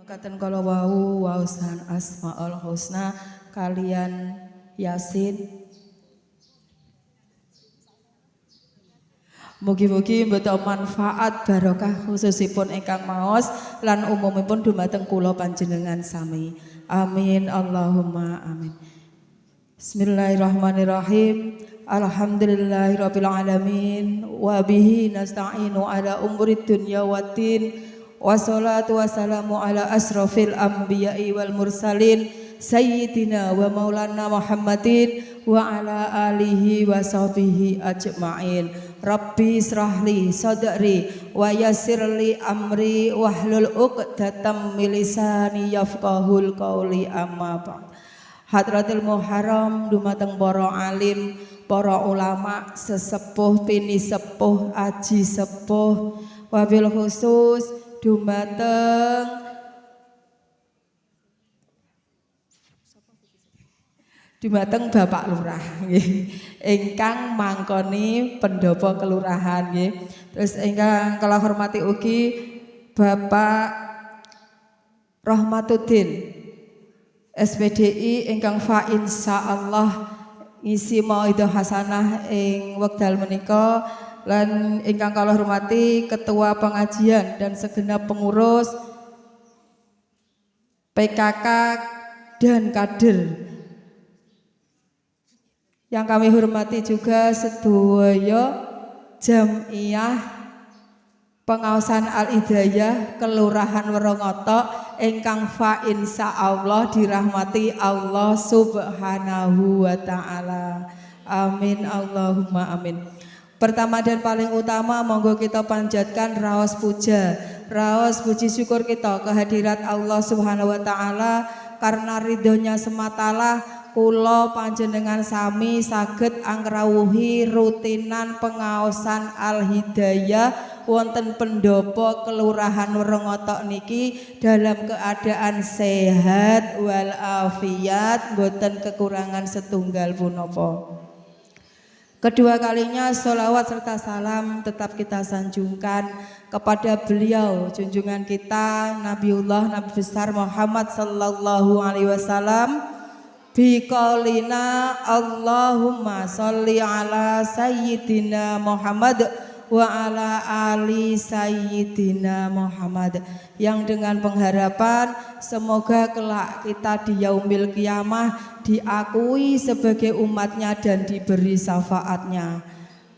Mekaten kala wau waosan Asmaul Husna kalian Yasin. Mugi-mugi mbeta manfaat barokah khususipun ingkang maos lan umumipun dumateng kula panjenengan sami. Amin Allahumma amin. Bismillahirrahmanirrahim. Alhamdulillahirabbil alamin wa bihi nasta'inu ala umurid dunya waddin. Wassalatu wassalamu ala asrofil anbiya'i wal mursalin sayyidina wa maulana Muhammadin wa ala alihi wa sahbihi ajma'in. Rabbi israhli sadri wa yassirli amri wahlul uqdatam min lisani yafqahul qawli amma ba'd. Hadratil Muharram dumateng para alim, para ulama, sesepuh, pini sepuh, aji sepuh, wabil khusus dumateng Bapak Lurah ingkang mangkoni pendopo kelurahan nggih. Terus ingkang kula hormati ugi Bapak Rahmatuddin SPDI ingkang fa insyaallah ngisi mauidhah hasanah ing wekdal menika. Lan ingkang kula hormati ketua pengajian dan segenap pengurus PKK dan kader. Yang kami hormati juga sedaya Jamiah Pengaosan Al-Hidayah Kelurahan Werongoto ingkang fa insyaallah dirahmati Allah Subhanahu wa taala. Amin Allahumma amin. Pertama dan paling utama monggo kita panjatkan raos puja, raos puji syukur kita kehadirat Allah Subhanahu wa taala karena ridhonya sematalah kula panjenengan sami saged angrawuhi rutinan pengaosan Al-Hidayah wonten pendopo Kelurahan Werongoto niki dalam keadaan sehat walafiat boten kekurangan setunggal punapa. Kedua kalinya sholawat serta salam tetap kita sanjungkan kepada beliau junjungan kita Nabiullah Nabi besar Muhammad sallallahu alaihi wasallam biqaulina Allahumma sholli ala sayyidina Muhammad wa ala ali sayyidina Muhammad, yang dengan pengharapan semoga kelak kita di yaumil qiyamah diakui sebagai umatnya dan diberi syafaatnya.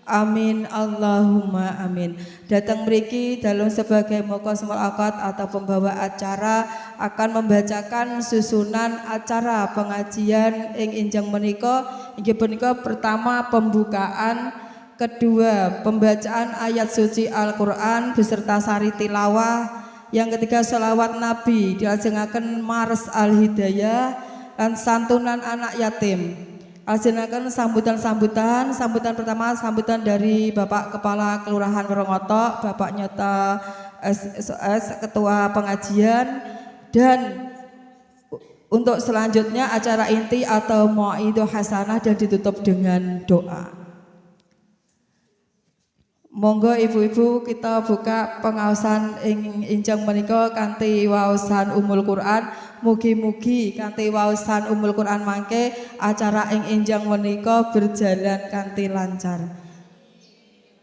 Amin Allahumma amin. Datang mriki dalam sebagai mokosmul akad atau pembawa acara akan membacakan susunan acara pengajian ing enjang menika. Inggih punika pertama pembukaan, kedua pembacaan ayat suci Al-Quran beserta sari tilawah, yang ketiga sholawat Nabi diajengaken Mars Al-Hidayah dan santunan anak yatim. Ajengaken sambutan pertama sambutan dari Bapak Kepala Kelurahan Werongoto, Bapak Nyota SOS Ketua Pengajian, dan untuk selanjutnya acara inti atau mauidhah hasanah dan ditutup dengan doa. Monggo ibu-ibu kita buka pengaosan ing injang menika kanthi waosan Ummul Quran. Mugi-mugi kanthi waosan Ummul Quran mangke acara ing injang menika berjalan kanthi lancar.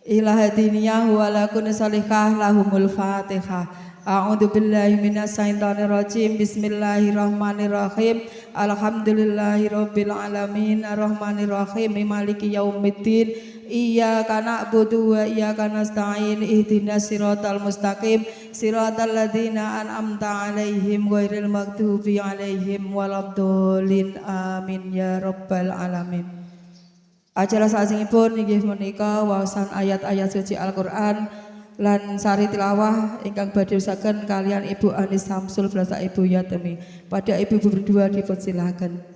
Ila hadiniyah wa lakun salihah lahumul Fatihah. A'udzu billahi minasyaitonir rajim. Bismillahirrahmanirrahim. Alhamdulillahirabbil alamin arrahmanir rahim maliki yaumiddin. Iyyaka na'budu wa iyyaka nasta'in ihdinas siratal mustaqim siratal ladzina an'amta 'alaihim ghairil maghdubi 'alaihim waladdallin amin ya rabbal alamin. Acara salajengipun inggih menika waosan ayat-ayat suci Al-Qur'an lan sari tilawah ingkang badhe usahaken kalian Ibu Anis Samsul beserta Ibu Yatemi. Pada ibu-ibu berdua dipersilakan.